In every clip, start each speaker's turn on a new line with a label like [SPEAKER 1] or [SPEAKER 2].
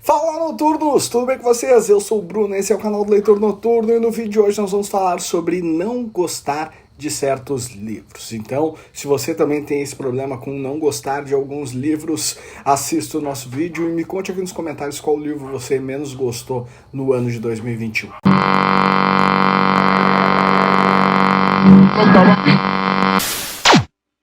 [SPEAKER 1] Fala, noturnos! Tudo bem com vocês? Eu sou o Bruno, esse é o canal do Leitor Noturno e no vídeo de hoje nós vamos falar sobre não gostar de certos livros. Então, se você também tem esse problema com não gostar de alguns livros, assista o nosso vídeo e me conte aqui nos comentários qual livro você menos gostou no ano de 2021.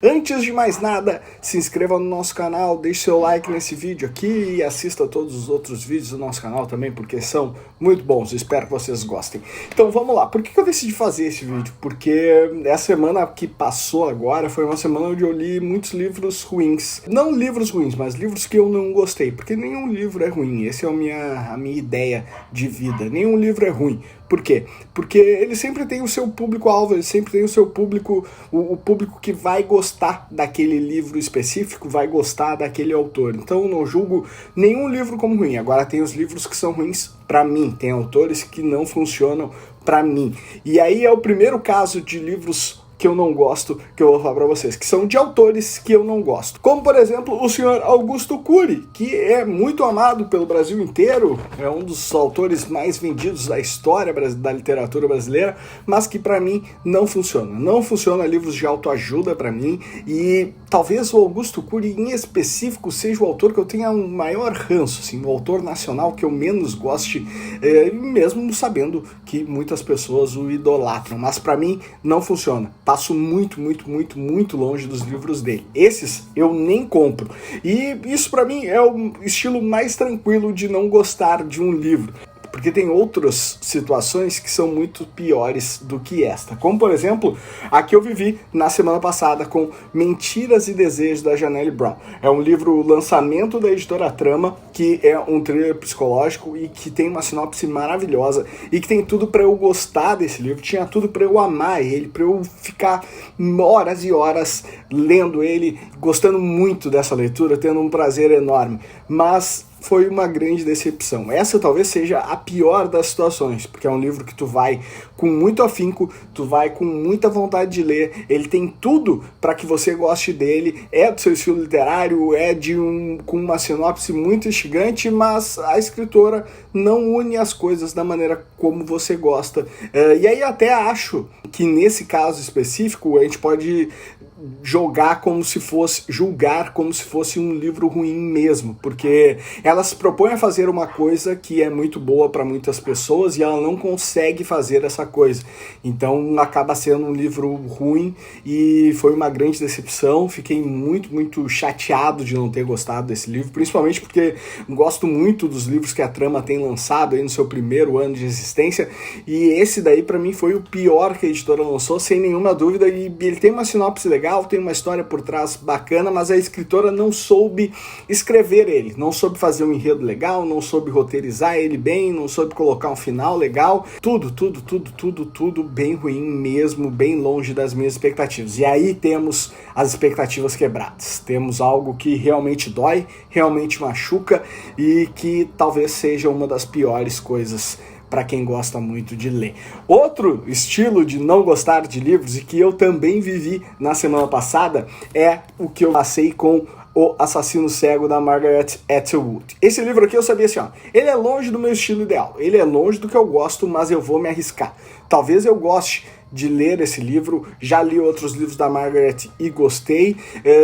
[SPEAKER 1] Antes de mais nada, se inscreva no nosso canal, deixe seu like nesse vídeo aqui e assista todos os outros vídeos do nosso canal também, porque são muito bons, espero que vocês gostem. Então vamos lá, por que eu decidi fazer esse vídeo? Porque essa semana que passou agora foi uma semana onde eu li muitos livros ruins. Não livros ruins, mas livros que eu não gostei, porque nenhum livro é ruim, essa é a minha ideia de vida, nenhum livro é ruim. Por quê? Porque ele sempre tem o seu público-alvo, ele sempre tem o seu público, o público que vai gostar daquele livro específico, vai gostar daquele autor. Então eu não julgo nenhum livro como ruim. Agora tem os livros que são ruins pra mim, tem autores que não funcionam pra mim. E aí é o primeiro caso de livros que eu não gosto, que eu vou falar pra vocês, que são de autores que eu não gosto. Como, por exemplo, o senhor Augusto Cury, que é muito amado pelo Brasil inteiro, é um dos autores mais vendidos da história da literatura brasileira, mas que pra mim não funciona. Não funciona livros de autoajuda pra mim, e talvez o Augusto Cury em específico seja o autor que eu tenha um maior ranço, assim, o autor nacional que eu menos goste, mesmo sabendo que muitas pessoas o idolatram, mas pra mim não funciona. Passo muito longe dos livros dele. Esses eu nem compro. E isso pra mim é o estilo mais tranquilo de não gostar de um livro. Porque tem outras situações que são muito piores do que esta. Como, por exemplo, a que eu vivi na semana passada com Mentiras e Desejos, da Janelle Brown. É um livro lançamento da editora Trama, que é um thriller psicológico e que tem uma sinopse maravilhosa e que tem tudo para eu gostar desse livro, tinha tudo para eu amar ele, para eu ficar horas e horas lendo ele, gostando muito dessa leitura, tendo um prazer enorme. Mas foi uma grande decepção. Essa talvez seja a pior das situações, porque é um livro que tu vai com muito afinco, tu vai com muita vontade de ler, ele tem tudo para que você goste dele, é do seu estilo literário, é com uma sinopse muito instigante, mas a escritora não une as coisas da maneira como você gosta. E aí até acho que nesse caso específico a gente pode julgar como se fosse um livro ruim mesmo, porque ela se propõe a fazer uma coisa que é muito boa para muitas pessoas e ela não consegue fazer essa coisa, então acaba sendo um livro ruim e foi uma grande decepção. Fiquei muito chateado de não ter gostado desse livro, principalmente porque gosto muito dos livros que a Trama tem lançado aí no seu primeiro ano de existência, e esse daí para mim foi o pior que a editora lançou, sem nenhuma dúvida. E ele tem uma sinopse legal, tem uma história por trás bacana, mas a escritora não soube escrever ele, não soube fazer um enredo legal, não soube roteirizar ele bem, não soube colocar um final legal, tudo bem ruim mesmo, bem longe das minhas expectativas. E aí temos as expectativas quebradas, temos algo que realmente dói, realmente machuca e que talvez seja uma das piores coisas para quem gosta muito de ler. Outro estilo de não gostar de livros, e que eu também vivi na semana passada, é o que eu passei com O Assassino Cego, da Margaret Atwood. Esse livro aqui eu sabia assim, ó, ele é longe do meu estilo ideal, ele é longe do que eu gosto, mas eu vou me arriscar. Talvez eu goste de ler esse livro, já li outros livros da Margaret e gostei,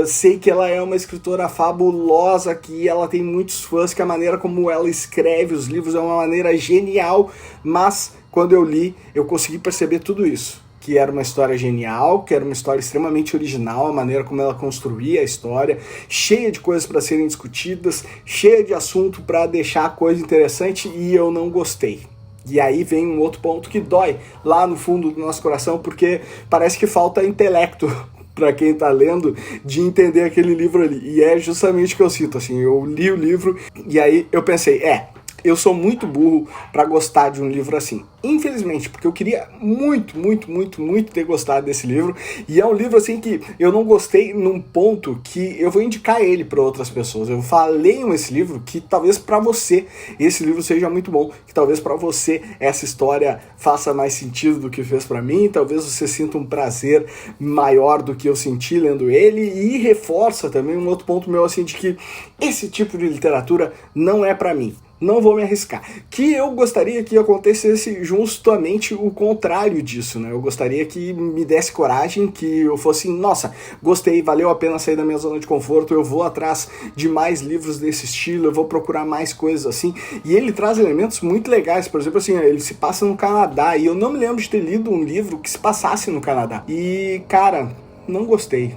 [SPEAKER 1] sei que ela é uma escritora fabulosa, que ela tem muitos fãs, que a maneira como ela escreve os livros é uma maneira genial, mas quando eu li, eu consegui perceber tudo isso, que era uma história genial, que era uma história extremamente original, a maneira como ela construía a história, cheia de coisas para serem discutidas, cheia de assunto para deixar a coisa interessante, e eu não gostei. E aí vem um outro ponto que dói lá no fundo do nosso coração, porque parece que falta intelecto para quem tá lendo de entender aquele livro ali. E é justamente o que eu sinto, assim, eu li o livro e aí eu pensei, eu sou muito burro para gostar de um livro assim. infelizmente, porque eu queria muito, muito, muito, muito ter gostado desse livro, e é um livro assim que eu não gostei num ponto que eu vou indicar ele para outras pessoas. Eu falei nesse livro que talvez para você esse livro seja muito bom, que talvez para você essa história faça mais sentido do que fez para mim, talvez você sinta um prazer maior do que eu senti lendo ele, e reforça também um outro ponto meu assim de que esse tipo de literatura não é para mim. Não vou me arriscar. Que eu gostaria que acontecesse justamente o contrário disso, né? Eu gostaria que me desse coragem, que eu fosse, nossa, gostei, valeu a pena sair da minha zona de conforto, eu vou atrás de mais livros desse estilo, eu vou procurar mais coisas assim. E ele traz elementos muito legais, por exemplo, assim, ele se passa no Canadá, e eu não me lembro de ter lido um livro que se passasse no Canadá. E, cara, não gostei.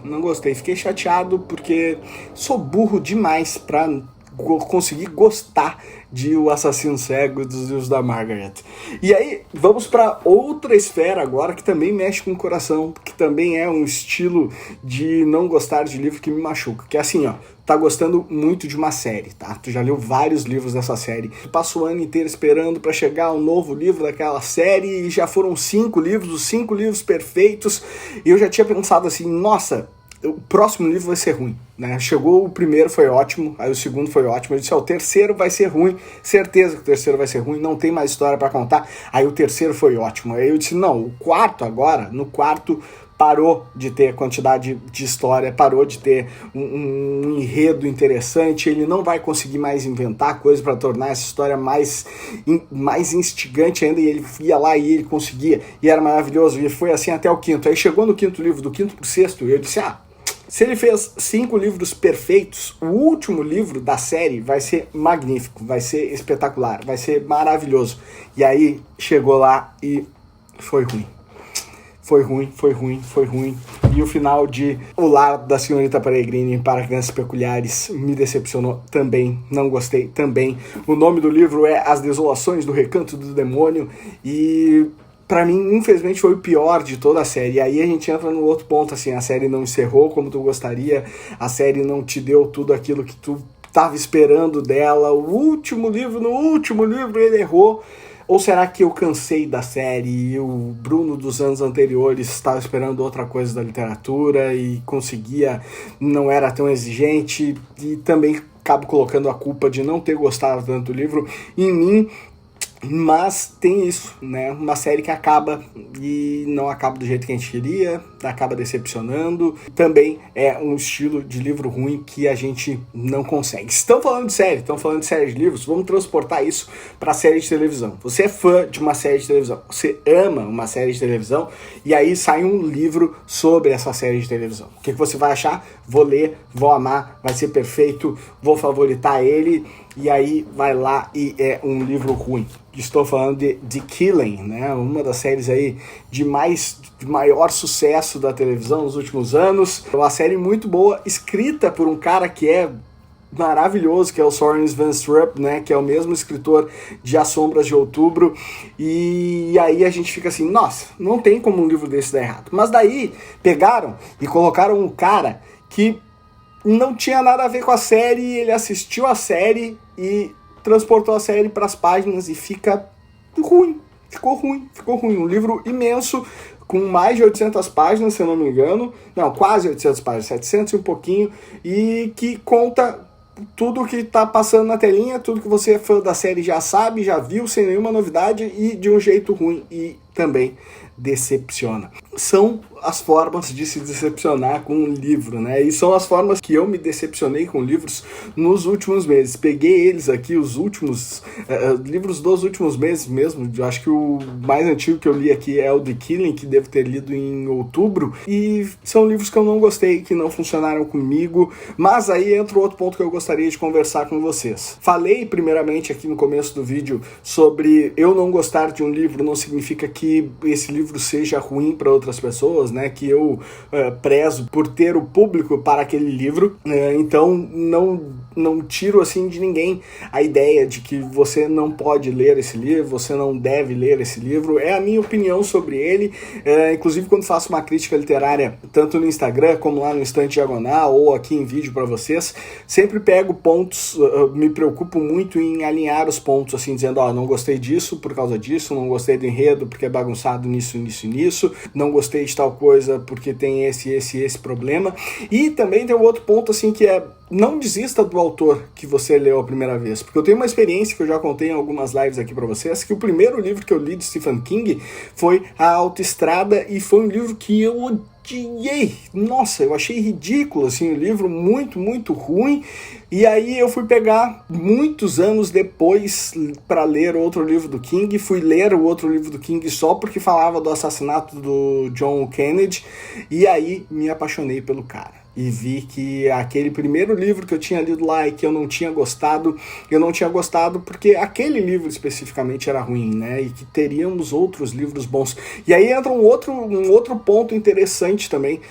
[SPEAKER 1] Fiquei chateado porque sou burro demais pra conseguir gostar de O Assassino Cego dos livros da Margaret. E aí, vamos para outra esfera agora que também mexe com o coração, que também é um estilo de não gostar de livro que me machuca, que é assim, ó, tá gostando muito de uma série, tá? Tu já leu vários livros dessa série, tu passa o ano inteiro esperando para chegar um novo livro daquela série e já foram 5 livros, os 5 livros perfeitos, e eu já tinha pensado assim, nossa, o próximo livro vai ser ruim, né? Chegou o primeiro, foi ótimo, aí o segundo foi ótimo, eu disse, ó, o terceiro vai ser ruim, certeza que o terceiro vai ser ruim, não tem mais história para contar, aí o terceiro foi ótimo, aí eu disse, não, o quarto agora, no quarto parou de ter quantidade de história, parou de ter um enredo interessante, ele não vai conseguir mais inventar coisas para tornar essa história mais instigante ainda, e ele ia lá e ele conseguia, e era maravilhoso, e foi assim até o quinto. Aí chegou no quinto livro, do quinto pro sexto, e eu disse, se ele fez 5 livros perfeitos, o último livro da série vai ser magnífico, vai ser espetacular, vai ser maravilhoso. E aí chegou lá e foi ruim. Foi ruim. E o final de O Lar da Senhorita Peregrine para Crianças Peculiares me decepcionou também, não gostei também. O nome do livro é As Desolações do Recanto do Demônio e pra mim, infelizmente, foi o pior de toda a série. E aí a gente entra no outro ponto, assim, a série não encerrou como tu gostaria, a série não te deu tudo aquilo que tu tava esperando dela. No último livro ele errou. Ou será que eu cansei da série e o Bruno dos anos anteriores estava esperando outra coisa da literatura e conseguia, não era tão exigente, e também acabo colocando a culpa de não ter gostado tanto do livro em mim. Mas tem isso, né? Uma série que acaba e não acaba do jeito que a gente queria, acaba decepcionando. Também é um estilo de livro ruim que a gente não consegue. Estão falando de série de livros, vamos transportar isso para série de televisão. Você é fã de uma série de televisão, você ama uma série de televisão, e aí sai um livro sobre essa série de televisão. O que você vai achar? Vou ler, vou amar, vai ser perfeito, vou favoritar ele, e aí vai lá e é um livro ruim. Estou falando de The Killing, né? Uma das séries aí de maior sucesso da televisão nos últimos anos. É uma série muito boa, escrita por um cara que é maravilhoso, que é o Soren Svendstrup, né? Que é o mesmo escritor de As Sombras de Outubro. E aí a gente fica assim, nossa, não tem como um livro desse dar errado. Mas daí pegaram e colocaram um cara que não tinha nada a ver com a série, ele assistiu a série e transportou a série para as páginas e ficou ruim. Um livro imenso, com mais de 800 páginas, se eu não me engano. Não, quase 800 páginas, 700 e um pouquinho, e que conta tudo o que está passando na telinha, tudo que você é fã da série já sabe, já viu, sem nenhuma novidade e de um jeito ruim, e também decepciona. São as formas de se decepcionar com um livro, né? E são as formas que eu me decepcionei com livros nos últimos meses. Peguei eles aqui, os últimos livros dos últimos meses mesmo. Eu acho que o mais antigo que eu li aqui é o The Killing, que devo ter lido em outubro. E são livros que eu não gostei, que não funcionaram comigo. Mas aí entra outro ponto que eu gostaria de conversar com vocês. Falei primeiramente aqui no começo do vídeo sobre eu não gostar de um livro, não significa que esse livro livro seja ruim para outras pessoas, né, que eu prezo por ter o público para aquele livro, então não tiro assim de ninguém a ideia de que você não pode ler esse livro, você não deve ler esse livro. É a minha opinião sobre ele, inclusive quando faço uma crítica literária, tanto no Instagram como lá no Estante Diagonal ou aqui em vídeo para vocês, sempre pego pontos, me preocupo muito em alinhar os pontos, assim, dizendo, não gostei disso por causa disso, não gostei do enredo porque é bagunçado nisso, não gostei de tal coisa porque tem esse problema. E também tem um outro ponto, assim, que é: não desista do autor que você leu a primeira vez, porque eu tenho uma experiência que eu já contei em algumas lives aqui pra vocês, que o primeiro livro que eu li de Stephen King foi A Autoestrada, e foi um livro que eu odiei. Nossa, eu achei ridículo, assim, o livro muito, muito ruim. E aí eu fui pegar muitos anos depois para ler outro livro do King, fui ler o outro livro do King só porque falava do assassinato do John Kennedy, e aí me apaixonei pelo cara. E vi que aquele primeiro livro que eu tinha lido lá e que eu não tinha gostado porque aquele livro especificamente era ruim, né? E que teríamos outros livros bons. E aí entra um outro ponto interessante também,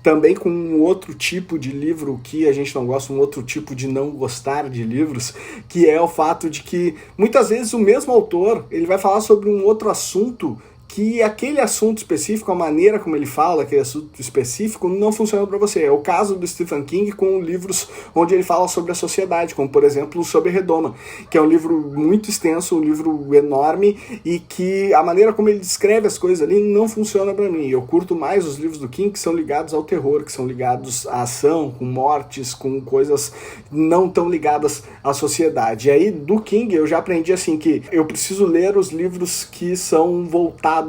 [SPEAKER 1] também com um outro tipo de livro que a gente não gosta, um outro tipo de não gostar de livros, que é o fato de que muitas vezes o mesmo autor, ele vai falar sobre um outro assunto que aquele assunto específico, a maneira como ele fala, aquele assunto específico, não funciona para você. É o caso do Stephen King com livros onde ele fala sobre a sociedade, como por exemplo Sob Redoma, que é um livro muito extenso, um livro enorme, e que a maneira como ele descreve as coisas ali não funciona para mim. Eu curto mais os livros do King que são ligados ao terror, que são ligados à ação, com mortes, com coisas não tão ligadas à sociedade. E aí do King eu já aprendi assim que eu preciso ler os livros que são voltados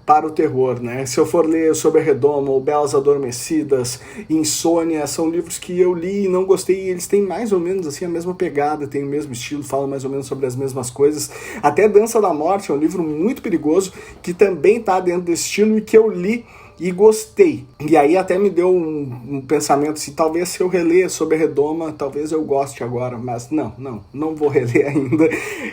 [SPEAKER 1] para o terror, né? Se eu for ler Sob a Redoma ou Belas Adormecidas, Insônia, são livros que eu li e não gostei, e eles têm mais ou menos assim a mesma pegada, têm o mesmo estilo, falam mais ou menos sobre as mesmas coisas. Até Dança da Morte é um livro muito perigoso que também está dentro desse estilo e que eu li e gostei. E aí até me deu um pensamento assim, talvez se eu reler Sob a Redoma, talvez eu goste agora, mas não vou reler ainda.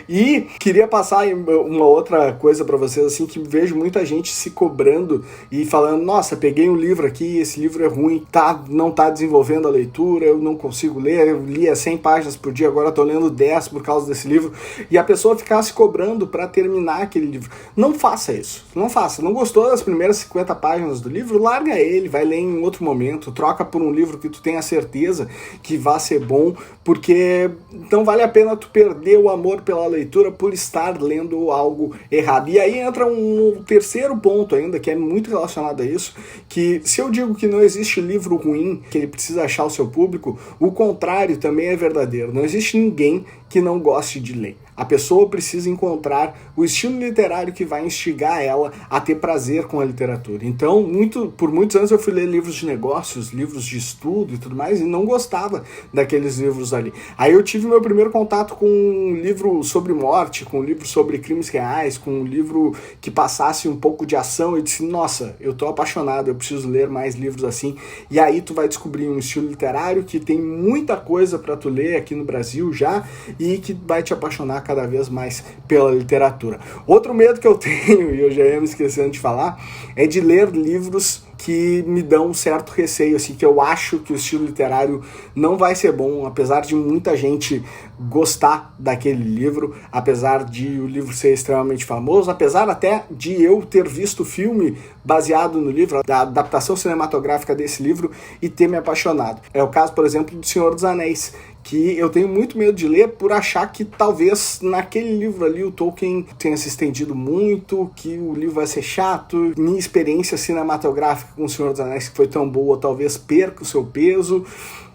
[SPEAKER 1] E queria passar uma outra coisa para vocês, assim, que vejo muita gente se cobrando e falando, nossa, peguei um livro aqui, esse livro é ruim, não tá desenvolvendo a leitura, eu não consigo ler, eu lia 100 páginas por dia, agora tô lendo 10 por causa desse livro, e a pessoa ficar se cobrando para terminar aquele livro. Não faça isso, não faça. Não gostou das primeiras 50 páginas do livro, larga ele, vai ler em outro momento, troca por um livro que tu tenha certeza que vai ser bom, porque não vale a pena tu perder o amor pela leitura por estar lendo algo errado. E aí entra um terceiro ponto ainda, que é muito relacionado a isso, que se eu digo que não existe livro ruim, que ele precisa achar o seu público, o contrário também é verdadeiro. Não existe ninguém que não goste de ler. A pessoa precisa encontrar o estilo literário que vai instigar ela a ter prazer com a literatura. Então, por muitos anos eu fui ler livros de negócios, livros de estudo e tudo mais, e não gostava daqueles livros ali. Aí eu tive meu primeiro contato com um livro sobre morte, com um livro sobre crimes reais, com um livro que passasse um pouco de ação, e disse, nossa, eu tô apaixonado, eu preciso ler mais livros assim. E aí tu vai descobrir um estilo literário que tem muita coisa para tu ler aqui no Brasil já, e que vai te apaixonar cada vez mais pela literatura. Outro medo que eu tenho, e eu já ia me esquecendo de falar, é de ler livros que me dão um certo receio, assim, que eu acho que o estilo literário não vai ser bom, apesar de muita gente gostar daquele livro, apesar de o livro ser extremamente famoso, apesar até de eu ter visto o filme baseado no livro, a adaptação cinematográfica desse livro, e ter me apaixonado. É o caso, por exemplo, do Senhor dos Anéis, que eu tenho muito medo de ler por achar que talvez naquele livro ali o Tolkien tenha se estendido muito, que o livro vai ser chato, minha experiência cinematográfica com o Senhor dos Anéis que foi tão boa, talvez perca o seu peso.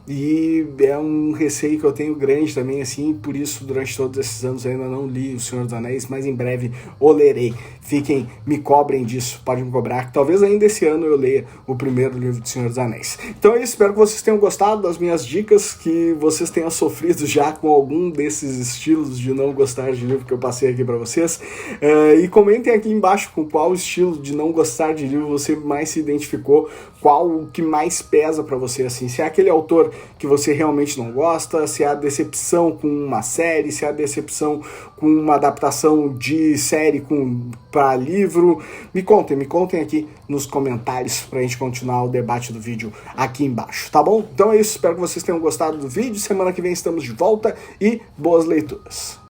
[SPEAKER 1] E é um receio que eu tenho grande também, assim, por isso durante todos esses anos eu ainda não li O Senhor dos Anéis, mas em breve o lerei. Me cobrem disso, podem me cobrar, que talvez ainda esse ano eu leia o primeiro livro do Senhor dos Anéis. Então é isso, espero que vocês tenham gostado das minhas dicas, que vocês tenham sofrido já com algum desses estilos de não gostar de livro que eu passei aqui pra vocês. E comentem aqui embaixo com qual estilo de não gostar de livro você mais se identificou, qual o que mais pesa pra você, assim, se é aquele autor que você realmente não gosta, se há decepção com uma série, se há decepção com uma adaptação de série para livro. Me contem aqui nos comentários pra gente continuar o debate do vídeo aqui embaixo, tá bom? Então é isso, espero que vocês tenham gostado do vídeo, semana que vem estamos de volta e boas leituras.